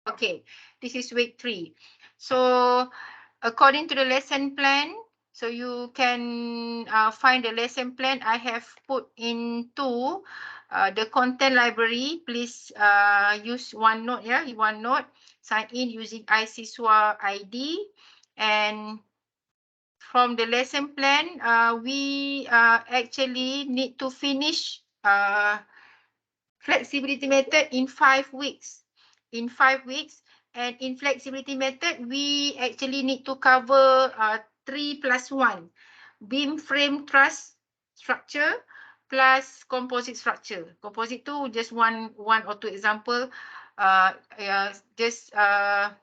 Okay, this is week 3. So according to the lesson plan, so you can find the lesson plan. I have put into the content library. Please use OneNote. Yeah, OneNote. Sign in using iSiswa ID. And from the lesson plan, we actually need to finish flexibility method in 5 weeks. In 5 weeks. And in flexibility method, we actually need to cover 3+1. Beam frame truss structure plus composite structure. Composite tu just one or two example. Just the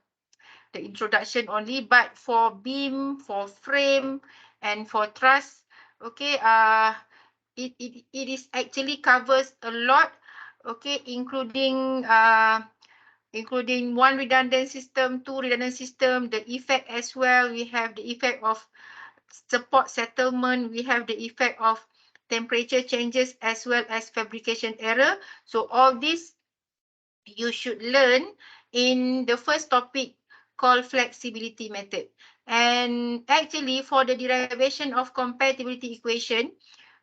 introduction only. But for beam, for frame, and for truss, okay, it is actually covers a lot, okay, including one redundant system, two redundant system, the effect as well. We have the effect of support settlement, we have the effect of temperature changes as well as fabrication error. So all this you should learn in the first topic called flexibility method. And actually for the derivation of compatibility equation,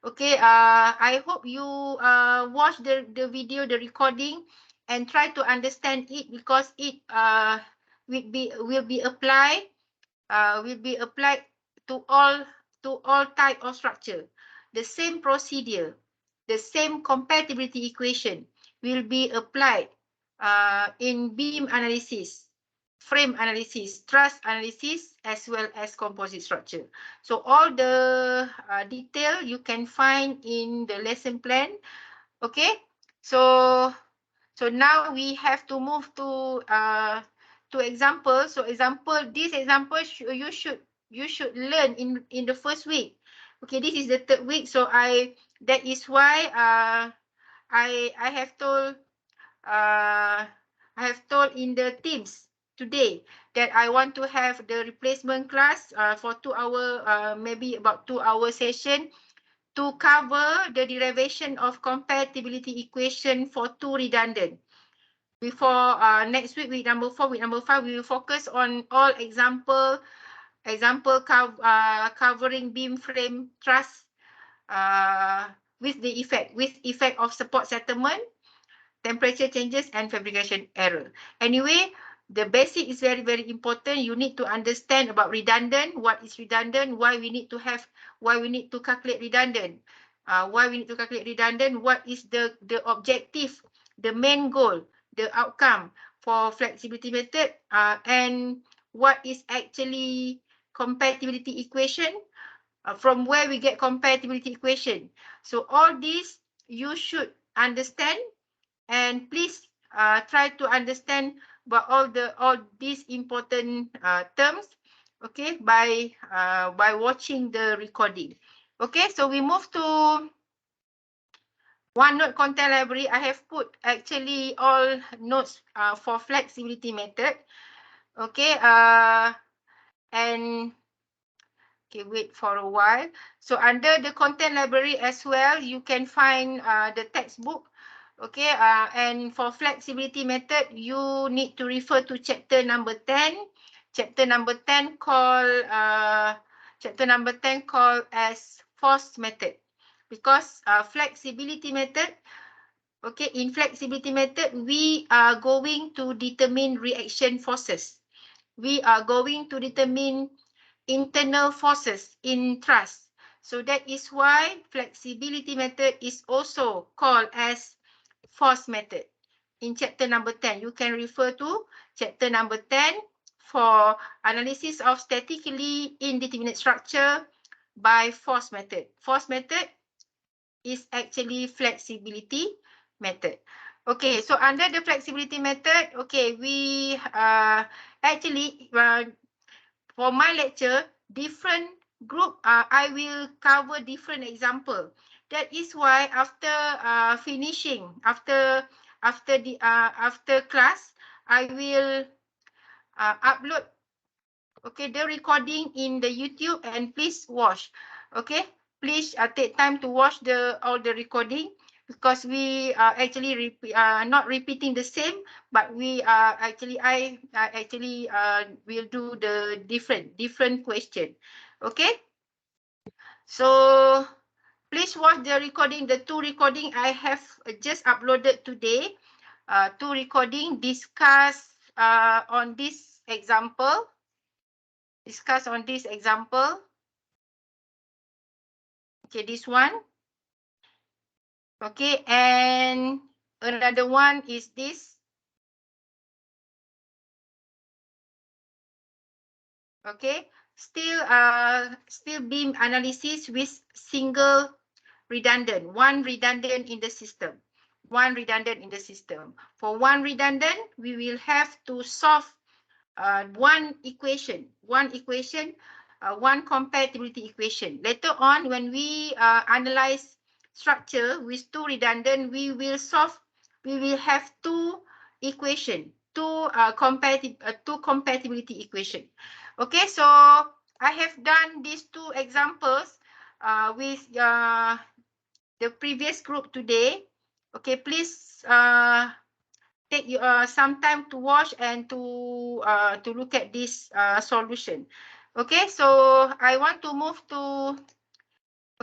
okay, I hope you watch the video, the recording, and try to understand it, because it will be applied to all type of structure. The same procedure, the same compatibility equation will be applied in beam analysis, frame analysis, truss analysis, as well as composite structure. So all the detail you can find in the lesson plan. Okay, so now we have to move to example. So this example you should learn in the first week. Okay, this is the 3rd week. So that is why I have told in the Teams today that I want to have the replacement class for 2 hour, maybe about 2 hour session, to cover the derivation of compatibility equation for 2 redundant. Before next week, week number 4, week number 5, we will focus on all example covering beam frame truss with effect of support settlement, temperature changes, and fabrication error. Anyway, the basic is very, very important. You need to understand about redundant, what is redundant, why we need to calculate redundant, what is the objective, the main goal, the outcome for flexibility method, and what is actually compatibility equation, from where we get compatibility equation. So all these you should understand, and please try to understand about all these important terms, okay, by watching the recording. Okay, so we move to OneNote content library. I have put actually all notes for flexibility method. Okay, and okay, wait for a while. So under the content library as well, you can find the textbook. Okay, and for flexibility method, you need to refer to chapter number 10. Chapter number 10 called as force method, because flexibility method. Okay, in flexibility method, we are going to determine reaction forces. We are going to determine internal forces in truss. So that is why flexibility method is also called as force method. In chapter number 10, you can refer to chapter number 10 for analysis of statically indeterminate structure by force method. Force method is actually flexibility method. Okay, so under the flexibility method, okay, we actually for my lecture, different group, I will cover different example. That is why after finishing, after class, I will upload, okay, the recording in the YouTube, and please watch. Okay, please take time to watch all the recording. because we are actually not repeating the same, but we are actually, I actually will do the different question. Okay, so please watch the recording, the 2 recording I have just uploaded today. 2 recording discuss on this example. Okay, this one. Okay, and another one is this. Okay, still beam analysis with single redundant, one redundant in the system. For one redundant, we will have to solve one compatibility equation. Later on, when we analyze structure with 2 redundant, we will have 2 equation, 2 compatibility equation. Okay, so I have done these 2 examples with the previous group today. Okay, please take some time to watch and to look at this solution. Okay, so I want to move to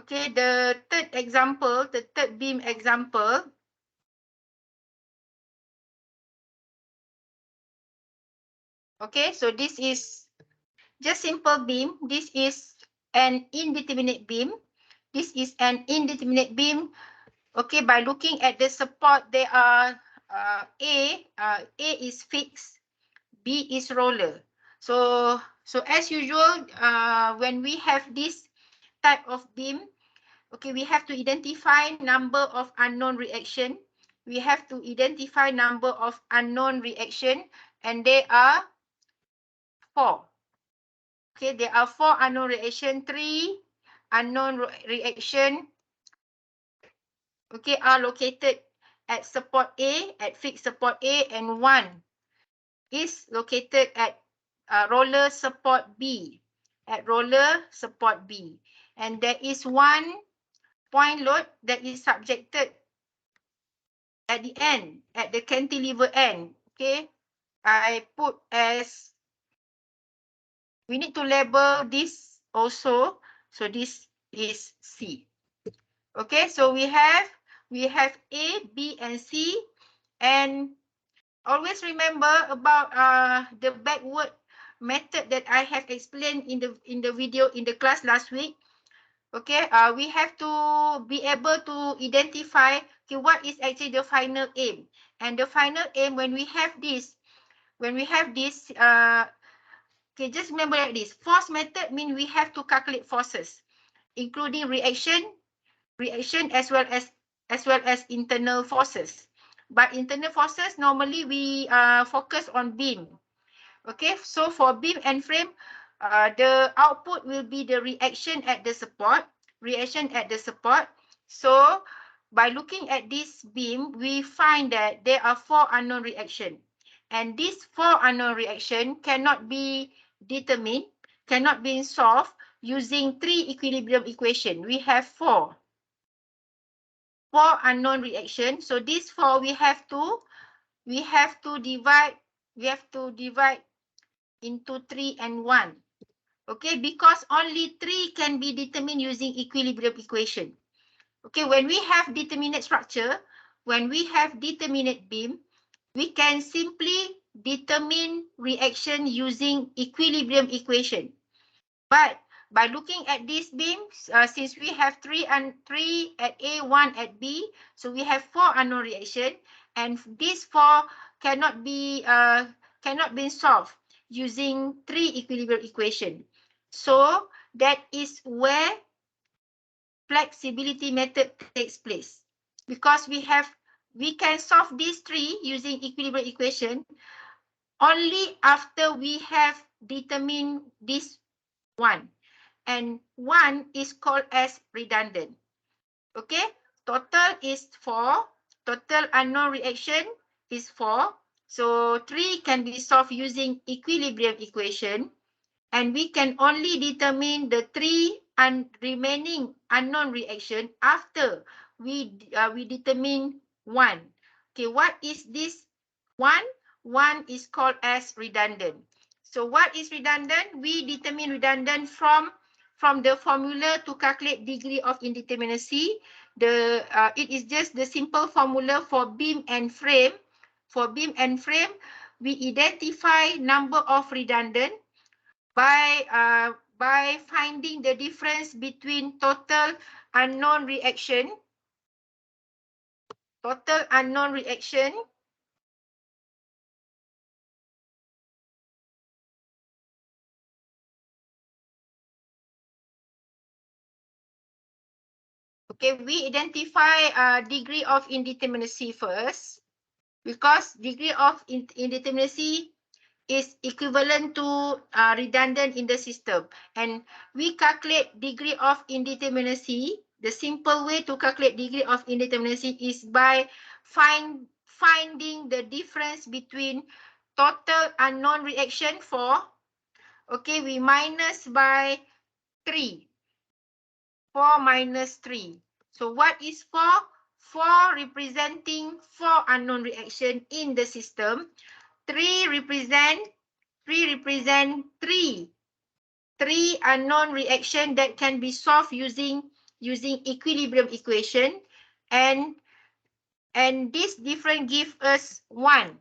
the third beam example. Okay, so this is just simple beam. This is an indeterminate beam. Okay, by looking at the support, there are A is fixed, B is roller. So as usual, when we have this type of beam, okay, we have to identify number of unknown reaction. And there are 4. Okay, there are 4 unknown reaction. 3 unknown reaction, okay, are located at support A, at fixed support A, and 1 is located at roller support B. And there is 1 point load that is subjected at the end, at the cantilever end. Okay, I put as, we need to label this also. So this is C. Okay, so we have A, B, and C. And always remember about the backward method that I have explained in the video in the class last week. Okay, we have to be able to identify what is actually the final aim. And the final aim, when we have this, okay, just remember like this. Force method means we have to calculate forces, including reaction as well as internal forces. But internal forces, normally we focus on beam. Okay, so for beam and frame, the output will be the reaction at the support. So by looking at this beam, we find that there are 4 unknown reaction. And these 4 unknown reaction cannot be determined, cannot be solved using 3 equilibrium equation. We have 4 unknown reaction. So these 4 we have to divide into 3 and 1. Okay, because only 3 can be determined using equilibrium equation. Okay, when we have determinate structure, when we have determinate beam, we can simply determine reaction using equilibrium equation. But by looking at these beams, since we have 3 at A, 1 at B, so we have 4 unknown reaction, and these 4 cannot be solved using 3 equilibrium equation. So that is where flexibility method takes place, because we can solve these 3 using equilibrium equation only after we have determined this 1. And 1 is called as redundant. Okay, total is 4. Total unknown reaction is 4. So 3 can be solved using equilibrium equation. And we can only determine the 3 remaining unknown reaction after we determine 1. Okay, what is this 1? 1 is called as redundant. So what is redundant? We determine redundant from the formula to calculate degree of indeterminacy. It is just the simple formula for beam and frame. For beam and frame, we identify number of redundant by finding the difference between total unknown reaction Okay, we identify degree of indeterminacy first, because degree of indeterminacy is equivalent to redundant in the system. And we calculate degree of indeterminacy. The simple way to calculate degree of indeterminacy is by finding the difference between total unknown reaction 4. Okay, we minus by 3. 4 minus 3. So what is 4? 4 representing 4 unknown reaction in the system. 3 represent 3 unknown reaction that can be solved using equilibrium equation, and this difference give us 1.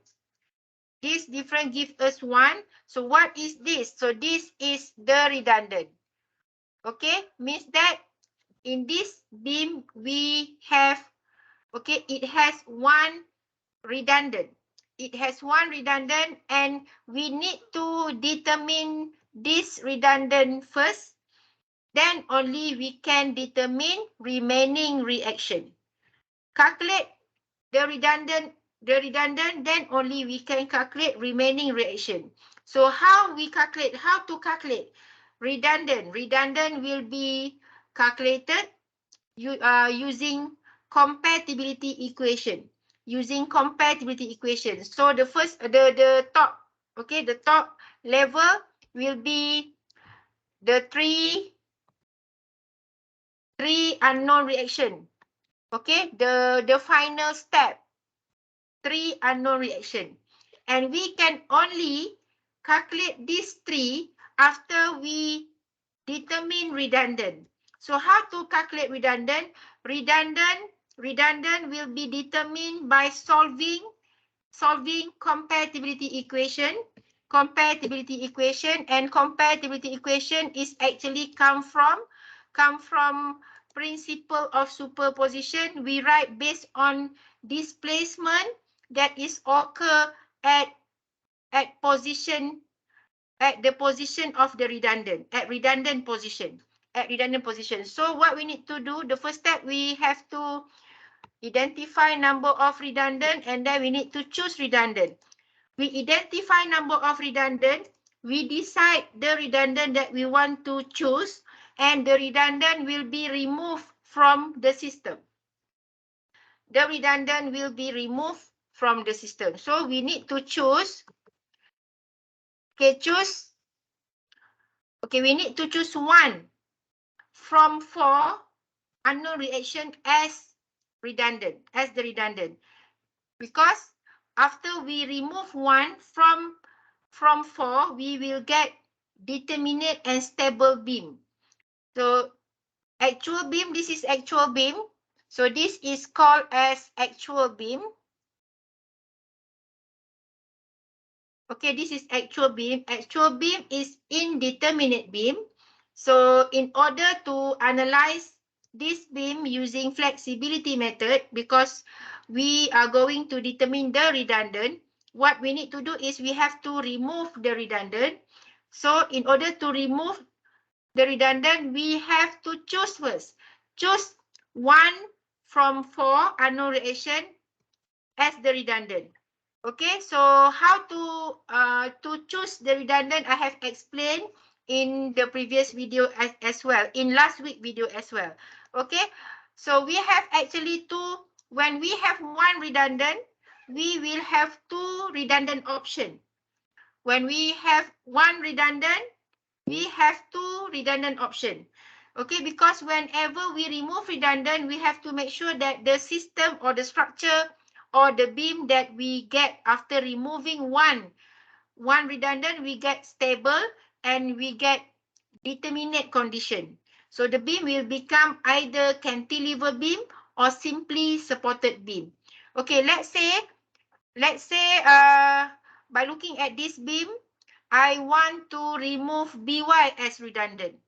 This difference give us 1. So what is this? So this is the redundant. Okay, means that in this beam we have, okay, it has 1 redundant. It has 1 redundant, and we need to determine this redundant first. Then only we can determine remaining reaction. Calculate the redundant, then only we can calculate remaining reaction. So how to calculate redundant? Redundant will be calculated using compatibility equation. So the first, the top, okay, the top level will be the three unknown reaction. Okay, the final step, 3 unknown reaction. And we can only calculate these 3 after we determine redundant. So how to calculate redundant? Redundant will be determined by solving compatibility equation. Compatibility equation is actually come from principle of superposition. We write based on displacement that is occur at the position of the redundant, at redundant position. So what we need to do, the first step, we have to identify number of redundant, and then we need to choose redundant. We identify number of redundant, we decide the redundant that we want to choose, and the redundant will be removed from the system. So we need to choose. We need to choose 1 from 4 unknown reaction as redundant, because after we remove 1 from 4, we will get determinate and stable beam. So actual beam, this is actual beam. So this is called as actual beam. Okay, this is actual beam. Actual beam is indeterminate beam. So in order to analyze this beam using flexibility method, because we are going to determine the redundant, what we need to do is we have to remove the redundant. So in order to remove the redundant, we have to choose first. Choose 1 from 4 unknown reaction as the redundant. Okay, so how to choose the redundant, I have explained in the previous video as well, in last week video as well. Okay, so we have actually when we have 1 redundant, we will have 2 redundant option. When we have 1 redundant, we have 2 redundant option. Okay, because whenever we remove redundant, we have to make sure that the system or the structure or the beam that we get after removing one redundant, we get stable and we get determinate condition. So the beam will become either cantilever beam or simply supported beam. Okay, let's say by looking at this beam, I want to remove BY as redundant.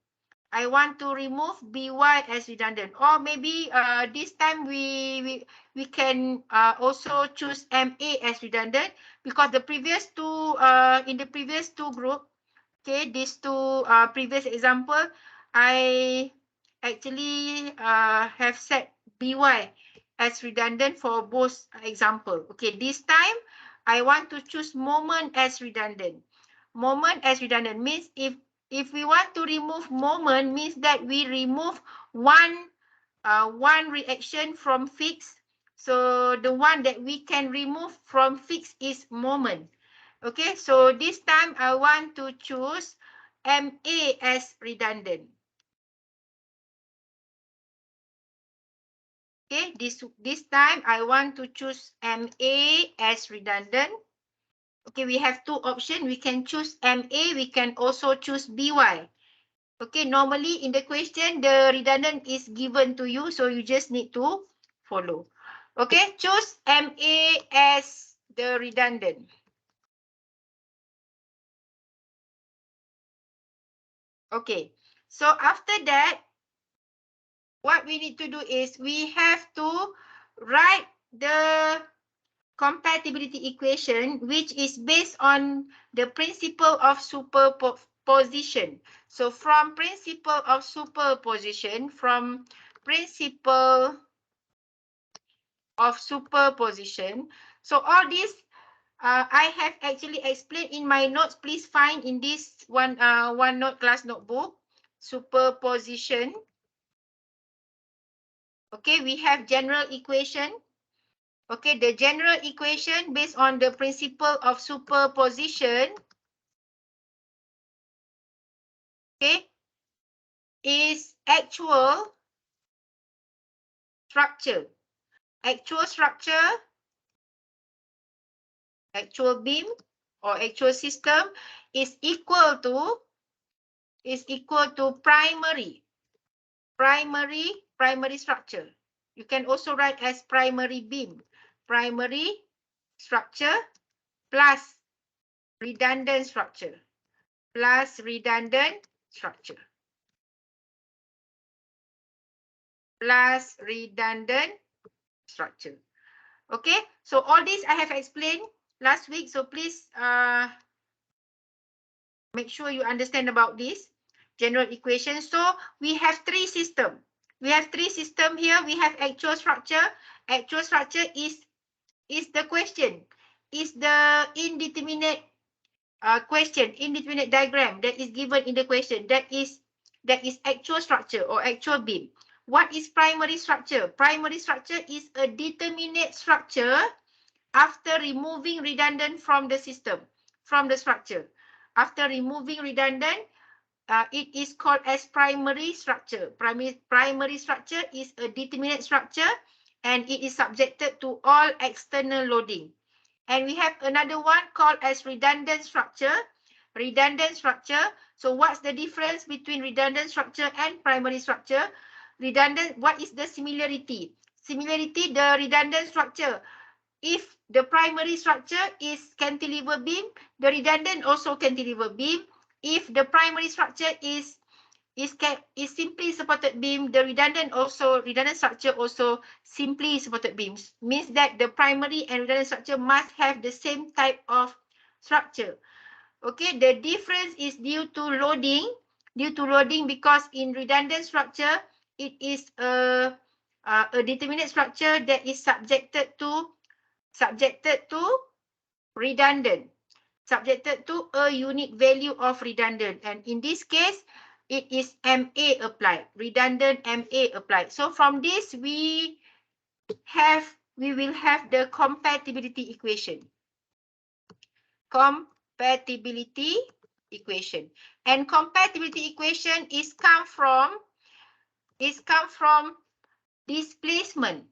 I want to remove BY as redundant, or maybe this time we can also choose MA as redundant, because the previous two in the previous two group, okay, these two previous example, I actually have set BY as redundant for both example. Okay, this time I want to choose moment as redundant. Moment as redundant means if we want to remove moment, means that we remove one reaction from fixed. So the one that we can remove from fixed is moment. Okay, so this time I want to choose MA as redundant. Okay, this time I want to choose MA as redundant. Okay, we have two options. We can choose MA, we can also choose BY. Okay, normally in the question, the redundant is given to you, so you just need to follow. Okay, choose MA as the redundant. Okay, so after that, what we need to do is we have to write the compatibility equation, which is based on the principle of superposition. So from principle of superposition, so all this I have actually explained in my notes. Please find in this OneNote class notebook, superposition. Okay, we have general equation. Okay, the general equation based on the principle of superposition, okay, is actual structure. Actual structure, actual beam or actual system is equal to primary structure. You can also write as primary beam. Primary structure plus redundant structure. Plus redundant structure. Plus redundant structure. Okay, so all this I have explained last week. So please make sure you understand about this general equation. So we have three systems. We have three systems here. We have actual structure. Actual structure is the question, is the indeterminate question, indeterminate diagram that is given in the question. That is actual structure or actual beam. What is primary structure? Primary structure is a determinate structure after removing redundant from the system, from the structure. After removing redundant, it is called as primary structure. Primary structure is a determinate structure and it is subjected to all external loading. And we have another one called as redundant structure. Redundant structure. So what's the difference between redundant structure and primary structure? Redundant, what is the similarity? Similarity, the redundant structure. If the primary structure is cantilever beam, the redundant also cantilever beam. If the primary structure is simply supported beam, the redundant structure also simply supported beams. Means that the primary and redundant structure must have the same type of structure. Okay, the difference is due to loading. Because in redundant structure, it is a determinate structure that is subjected to redundant, subjected to a unique value of redundant. And in this case, it is MA applied, redundant MA applied. So from this, we will have the compatibility equation. Compatibility equation. And compatibility equation is come from It comes from displacement.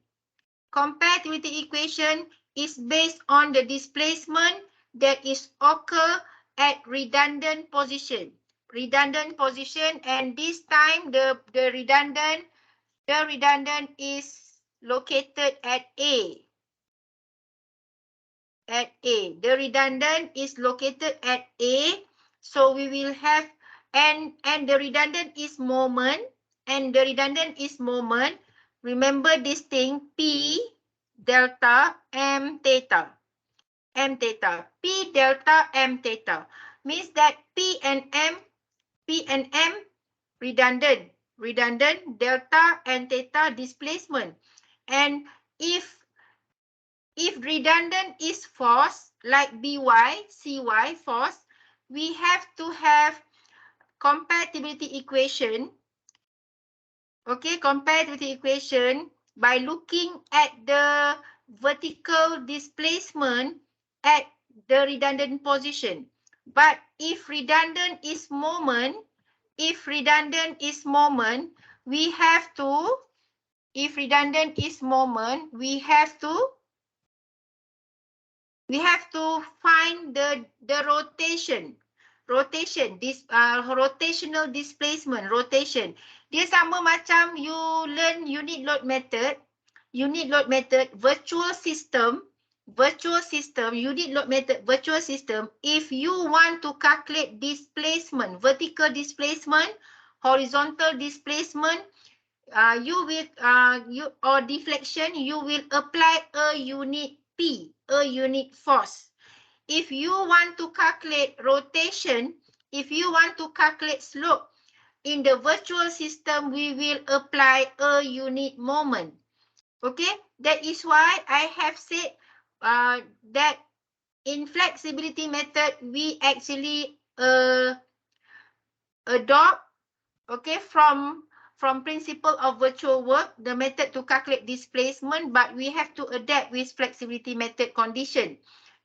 Compatibility equation is based on the displacement that is occur at redundant position. Redundant position, and this time the redundant is located at A. At A. The redundant is located at A. So we will have, and the redundant is moment, and the redundant is moment. Remember this thing, P delta M theta. M theta. P delta M theta. Means that P and M redundant. Redundant, delta and theta displacement. And if redundant is force, like By, Cy, force, we have to have compatibility equation. Okay, compatibility equation by looking at the vertical displacement at the redundant position. But if redundant is moment, we have to, if redundant is moment, we have to find the rotation. This rotational displacement, rotation. Dia sama macam you learn unit load method, virtual system, unit load method, virtual system. If you want to calculate displacement, vertical displacement, horizontal displacement, or deflection, you will apply a unit P, a unit force. If you want to calculate rotation, if you want to calculate slope, in the virtual system, we will apply a unit moment. Okay, that is why I have said that in flexibility method, we actually adopt, okay, from principle of virtual work, the method to calculate displacement, but we have to adapt with flexibility method condition.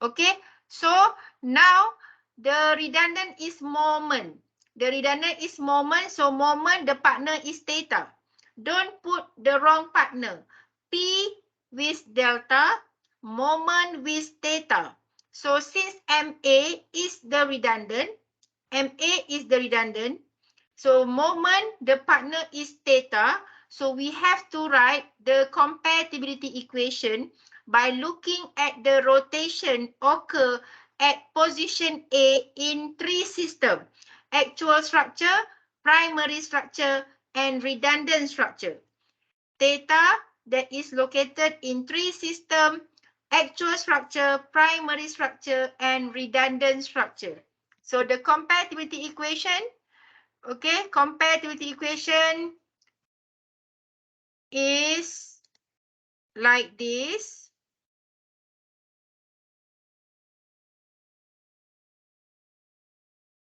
Okay, so now the redundant is moment. The redundant is moment, so moment, the partner is theta. Don't put the wrong partner. P with delta, moment with theta. So since MA is the redundant, so moment, the partner is theta. So we have to write the compatibility equation by looking at the rotation occur at position A in three systems: actual structure, primary structure, and redundant structure. Theta that is located in three systems: actual structure, primary structure, and redundant structure. So the compatibility equation, okay, compatibility equation is like this.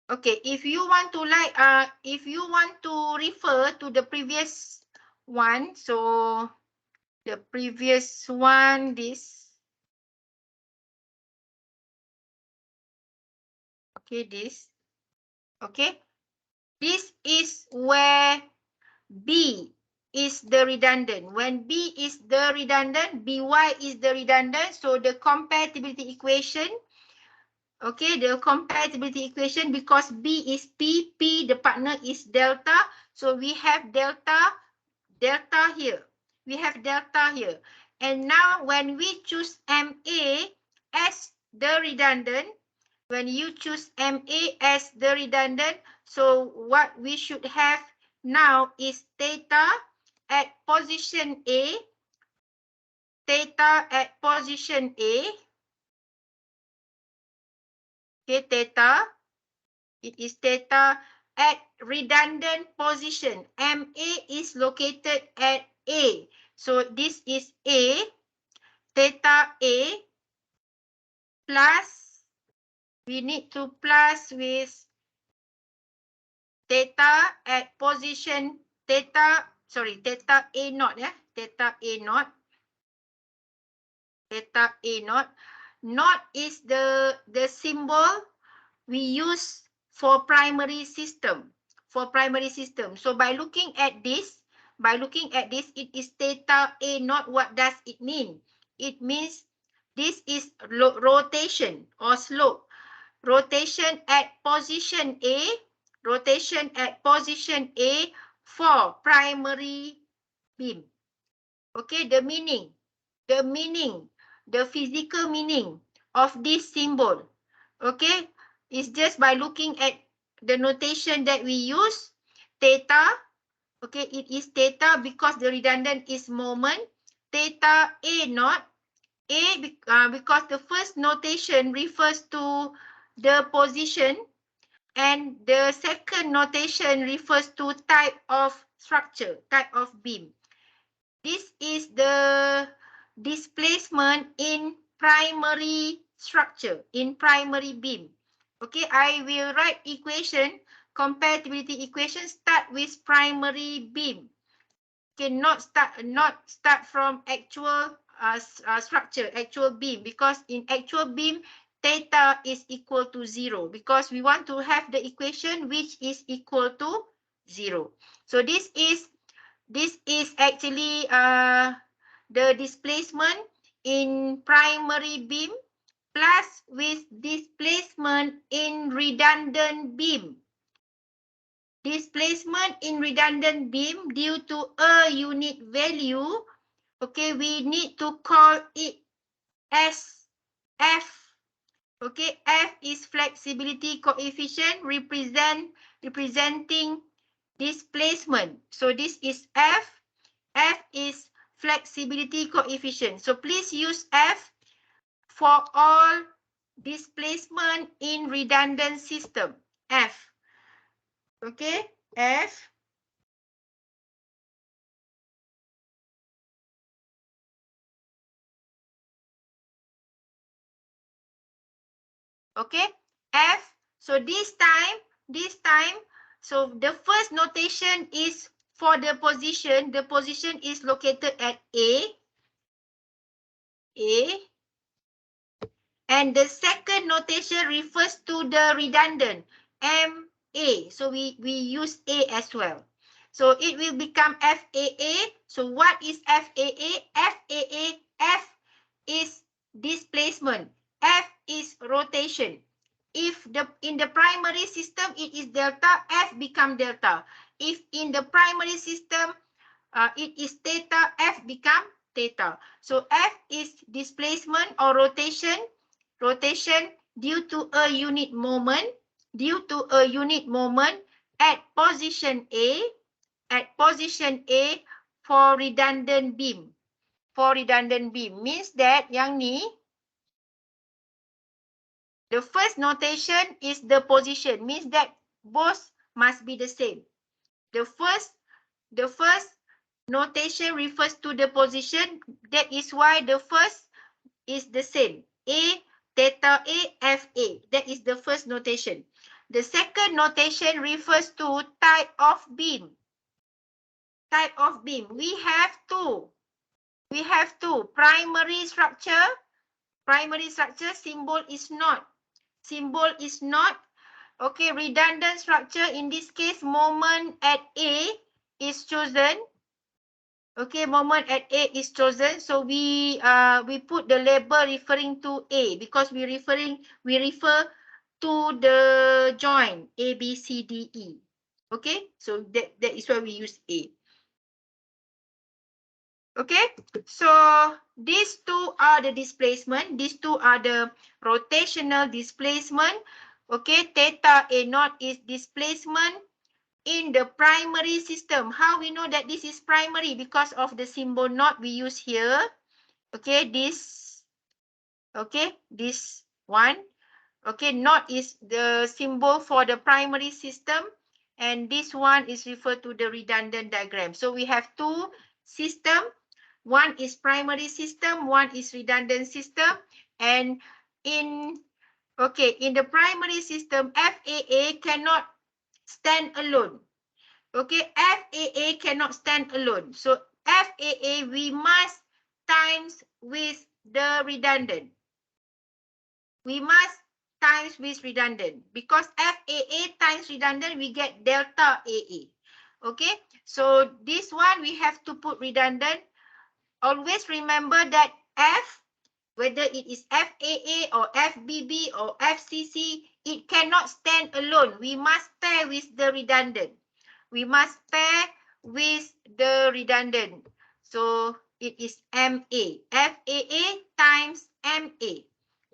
Okay, if you want to refer to the previous one, so the previous one, this. Okay, this. Okay, this is where B is the redundant. When B is the redundant, By is the redundant. So the compatibility equation, okay, the compatibility equation, because B is P, the partner is delta. So we have delta here. We have delta here. And now when we choose MA as the redundant, when you choose MA as the redundant, so what we should have now is theta at position A, theta at position A, okay, theta, it is theta at redundant position. MA is located at A. So this is A, theta A, plus, we need to plus with theta at position, theta A naught, yeah, theta A naught. Theta A naught. Naught is the symbol we use for primary system. So by looking at this, by looking at this, it is theta A naught. What does it mean? It means this is rotation or slope. Rotation at position A, rotation at position A for primary beam. Okay, the physical meaning of this symbol, okay, is just by looking at the notation that we use, theta. Okay, it is theta because the redundant is moment, theta A naught. Because the first notation refers to the position and the second notation refers to type of structure, type of beam. This is the displacement in primary structure, in primary beam. Okay, I will write equation, compatibility equation, start with primary beam. Okay, not start from actual structure, actual beam, because in actual beam, theta is equal to 0 because we want to have the equation which is equal to 0. So this is actually the displacement in primary beam plus with displacement in redundant beam. Displacement in redundant beam due to a unit value, okay, we need to call it as F. Okay, F is flexibility coefficient representing displacement. So this is F. F is flexibility coefficient. So please use F for all displacement in redundant system. F. Okay, F. Okay, F. So this time, so the first notation is for the position. The position is located at A. And the second notation refers to the redundant, MA. So we use A as well. So it will become FAA. So what is FAA? FAA, F is displacement. F is rotation. If in the primary system it is delta, F become delta. If in the primary system it is theta, F become theta. So F is displacement or rotation due to a unit moment, at position A, for redundant beam. Means that yang ni, the first notation is the position, means that both must be the same. The first notation refers to the position. That is why the first is the same. A, theta A, F A. That is the first notation. The second notation refers to type of beam. We have two. Primary structure. Symbol is not. Okay, redundant structure. In this case, moment at A is chosen. Okay, moment at A is chosen. So we put the label referring to A because we refer to the joint A, B, C, D, E. Okay, so that is why we use A. Okay, so these two are the displacement. These two are the rotational displacement. Okay, theta A naught is displacement in the primary system. How we know that this is primary? Because of the symbol naught we use here. Okay, this one. Okay, naught is the symbol for the primary system, and this one is referred to the redundant diagram. So we have two systems. One is primary system, one is redundant system, and in the primary system, FAA cannot stand alone. Okay, FAA cannot stand alone. So FAA we must times with the redundant. We must times with redundant because FAA times redundant we get delta AA. Okay, so this one we have to put redundant. Always remember that F, whether it is FAA or FBB or FCC, it cannot stand alone. We must pair with the redundant. We must pair with the redundant. So it is MA. FAA times MA.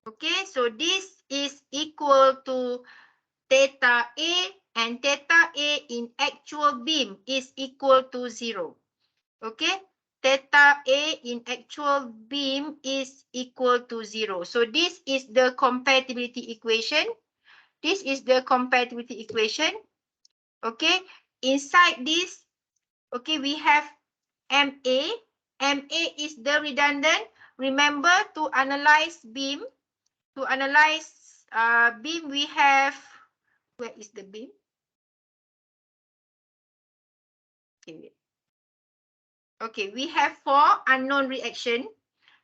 Okay, so this is equal to theta A, and theta A in actual beam is equal to 0. Okay, theta A in actual beam is equal to 0. So this is the compatibility equation. This is the compatibility equation. Okay, inside this, okay, we have MA. MA is the redundant. Remember to analyze beam. To analyze beam, we have, where is the beam? Okay, wait. Okay, we have 4 unknown reaction.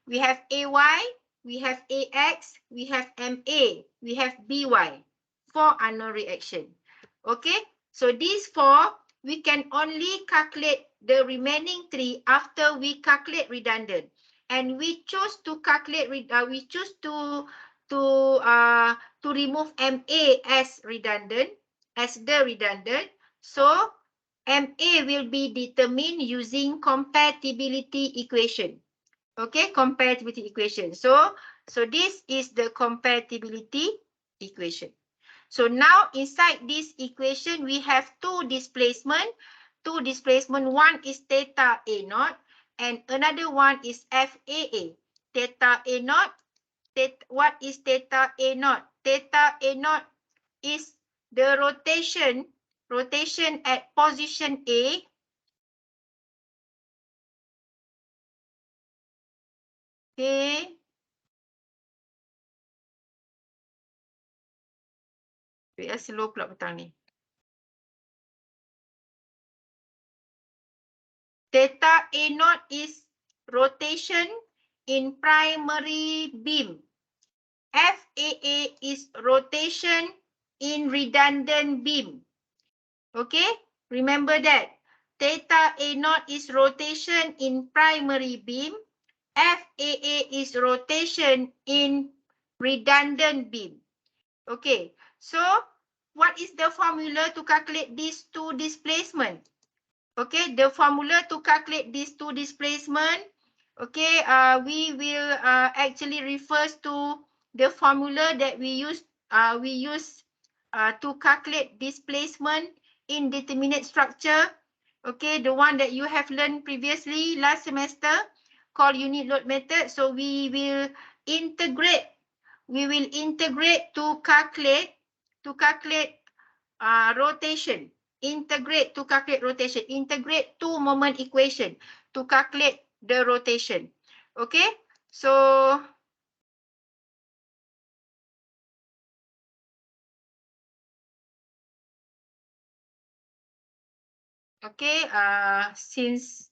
We have AY, we have AX, we have MA, we have BY. 4 unknown reaction. Okay, so these 4, we can only calculate the remaining 3 after we calculate redundant. And we choose to calculate, we choose to remove MA as redundant, as the redundant. So MA will be determined using compatibility equation. Okay, compatibility equation. So this is the compatibility equation. So now inside this equation, we have 2 displacement. 2 displacement, one is theta A naught and another one is FAA. Theta A naught, what is theta A naught? Theta A naught is the rotation at position A. Okay. Wait, slow pula petang ni. Theta A naught is rotation in primary beam. FAA is rotation in redundant beam. Okay, remember that. Theta A naught is rotation in primary beam. FAA is rotation in redundant beam. Okay, so what is the formula to calculate these 2 displacement? Okay, the formula to calculate these 2 displacement, okay, we will actually refers to the formula that we use to calculate displacement in determinate structure. Okay, the one that you have learned previously last semester called unit load method. So we will integrate to calculate rotation. Integrate to calculate rotation. Integrate 2 moment equation to calculate the rotation. Okay, so okay, since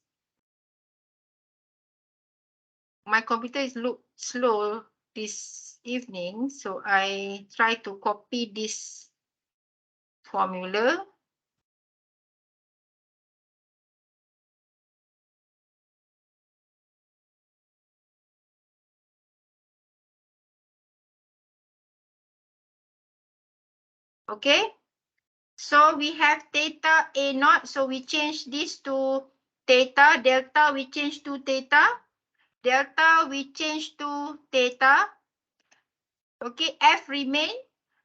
my computer is look slow this evening, so I try to copy this formula. Okay, so we have theta A naught, so we change this to theta. Delta we change to theta. Delta we change to theta. Okay, F remain,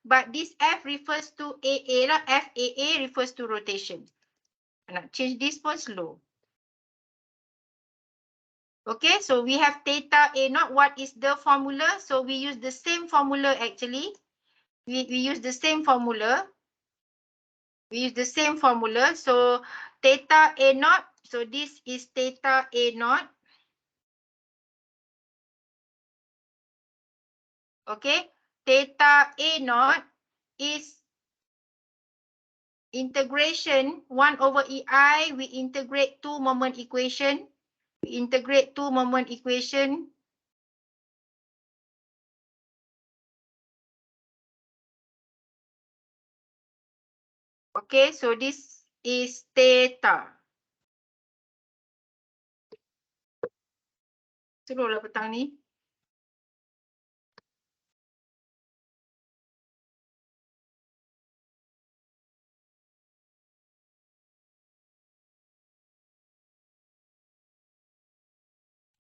but this F refers to AA lah. FAA refers to rotation. Nak change this pun slow. Okay, so we have theta A naught. What is the formula? So we use the same formula actually. We use the same formula. We use the same formula. So theta A naught. So this is theta A naught. Okay, theta A naught is integration 1 over EI. We integrate 2 moment equation. We integrate 2 moment equation. Okay, so this is theta. Seluruhlah petang ni.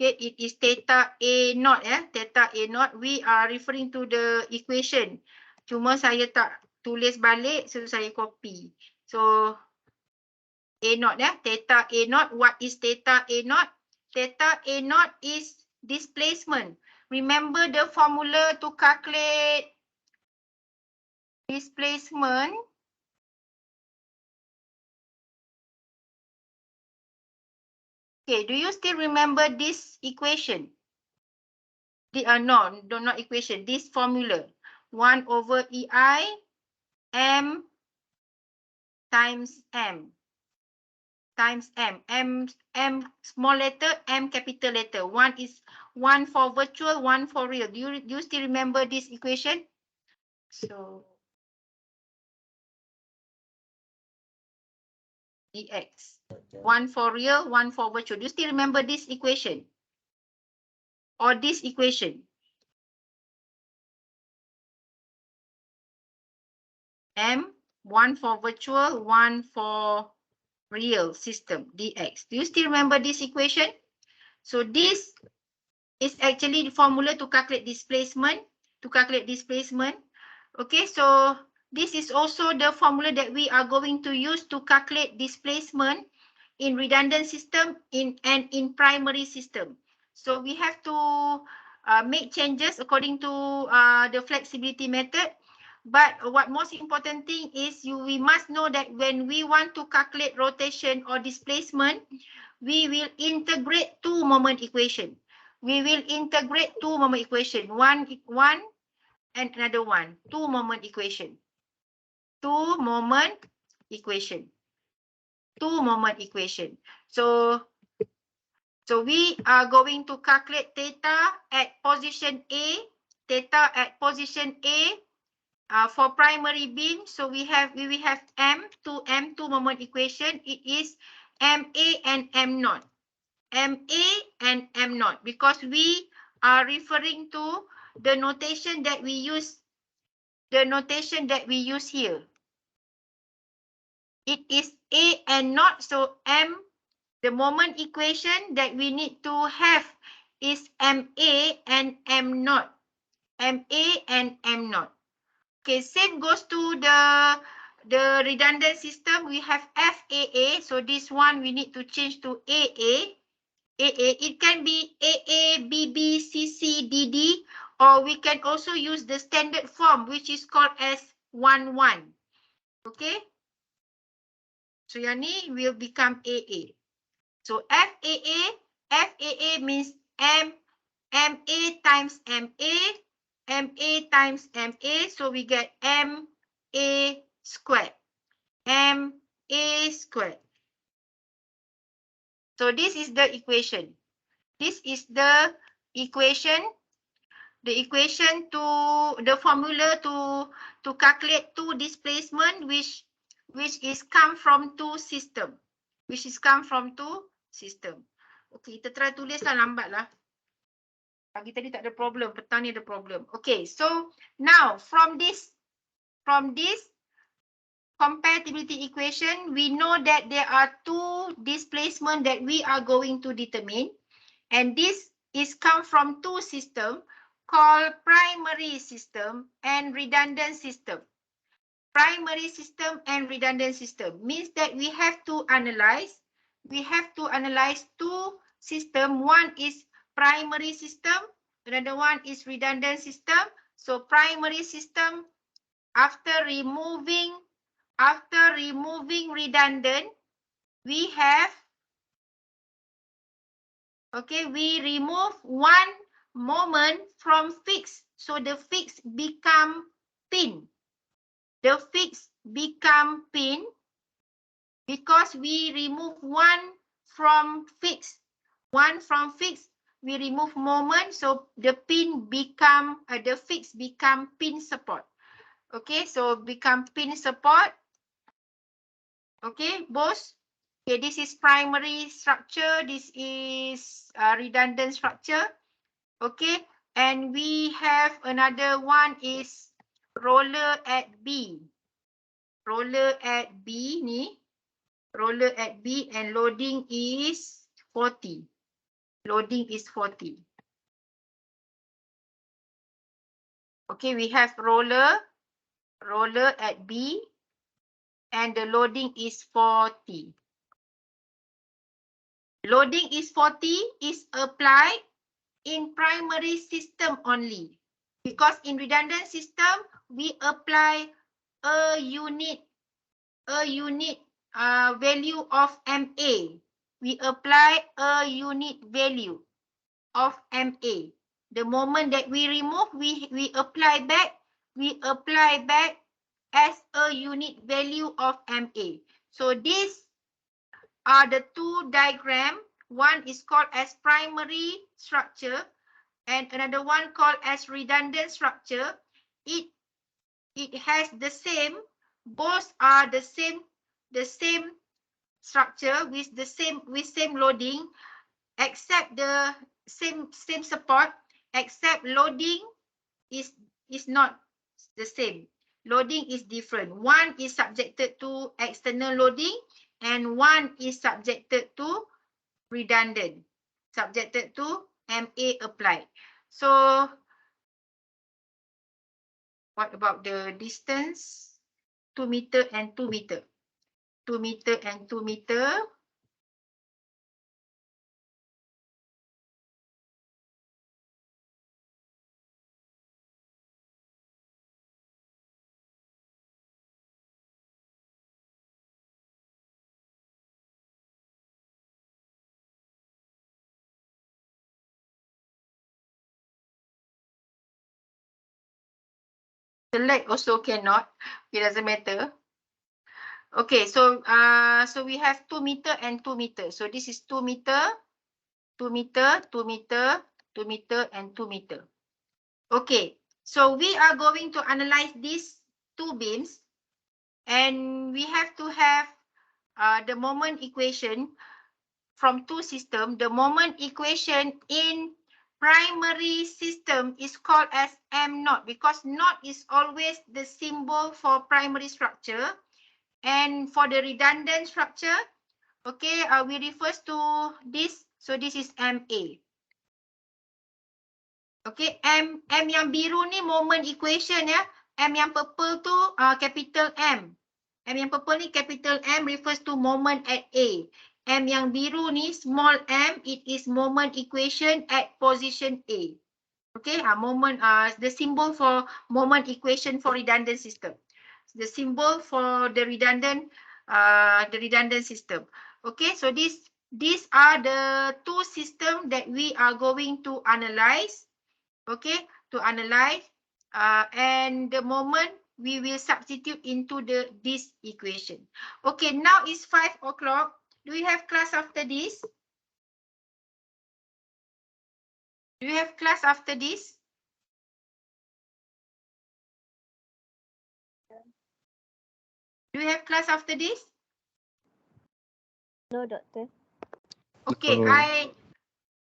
Okay, it is theta A naught ya, theta A naught. We are referring to the equation. Cuma saya tak tulis balik, so saya copy. So A naught ya, theta A naught. What is theta A naught? Theta A naught is displacement. Remember the formula to calculate displacement? Okay, do you still remember this equation? No, not equation, this formula. 1 over EI M times M. Times M. M small letter, M capital letter. One for virtual, one for real. Do you still remember this equation? So dx. One for real, one for virtual. Do you still remember this equation? Or this equation? M, one for virtual, one for real system, dx. Do you still remember this equation? So this is actually the formula to calculate displacement. Okay, so this is also the formula that we are going to use to calculate displacement in redundant system and in primary system. So we have to make changes according to the flexibility method. But what most important thing is we must know that when we want to calculate rotation or displacement, we will integrate two moment equation. One and another one. Two moment equation. Two moment equation. So we are going to calculate theta at position A. For primary beam. So we will have M2 moment equation. It is MA and M naught. MA and M naught, because we are referring to the notation that we use. Here. It is A and naught, so M, the moment equation that we need to have is MA and M naught. MA and M naught. Okay, same goes to the redundant system. We have FAA, so this one we need to change to AA. It can be AA, BB, CC, DD, or we can also use the standard form, which is called as 1-1. Okay? So yang ni will become AA. So FAA means MA times MA times MA, so we get MA squared. MA squared. So this is the equation. The formula to calculate two displacement which is come from two system. Okay, kita try tulislah lambatlah. Pagi tadi tak ada problem, petang ni ada problem. Okay, so now from this compatibility equation, we know that there are two displacement that we are going to determine, and this is come from two system called primary system and redundant system. Primary system and redundant system means that we have to analyze two system. One is primary system, another one is redundant system. So primary system, after removing redundant, we have, okay, we remove one moment from fixed. So the fixed become pin. Because we remove one from fixed. We remove moment, so the pin become, the fixed become pin support. Okay, so become pin support. Okay, both. Okay, this is primary structure. This is redundant structure. Okay, and we have another one is roller at B. Roller at B ni. Roller at B and loading is 40. Loading is 40. Okay, we have roller at B and the loading is 40. Loading is 40 is applied in primary system only. Because in redundant system, we apply a unit value of MA. We apply a unit value of MA. The moment that we remove, we apply back as a unit value of MA. So these are the two diagram. One is called as primary structure and another one called as redundant structure. It has the same, both are the same structure with same loading, except the same support, except loading is not the same. Loading is different. One is subjected to external loading and one is subjected to redundant, subjected to MA applied. So what about the distance? 2 meter and 2 meter. 2 meter and 2 meter. Select also cannot. It doesn't matter. Okay, so we have 2 meter and 2 meter. So this is 2 meter, 2 meter, 2 meter, 2 meter, and 2 meter. Okay, so we are going to analyze these two beams, and we have to have the moment equation from two systems. The moment equation in primary system is called as M naught because naught is always the symbol for primary structure. And for the redundant structure, okay, we refer to this. So this is MA. Okay, M yang biru ni moment equation ya. M yang purple tu capital M. M yang purple ni capital M refers to moment at A. M yang biru ni small m, it is moment equation at position A. Okay, the symbol for moment equation for redundant system. The symbol for the redundant system. Okay, so these are the two systems that we are going to analyze. Okay, to analyze, and the moment we will substitute into this equation. Okay, now it's 5 o'clock. Do we have class after this? Do you have class after this? Do you have class after this? No, doctor. Okay,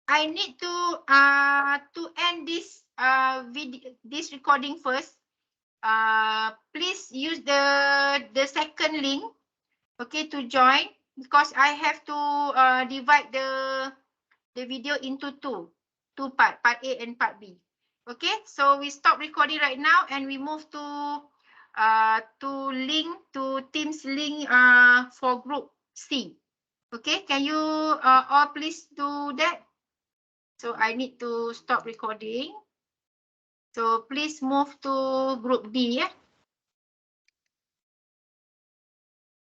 I need to end this this recording first. Please use the second link, okay, to join, because I have to divide the video into two part A and part B. Okay, so we stop recording right now and we move to Teams link for group C. Okay, can you all please do that? So I need to stop recording. So please move to group D. Yeah.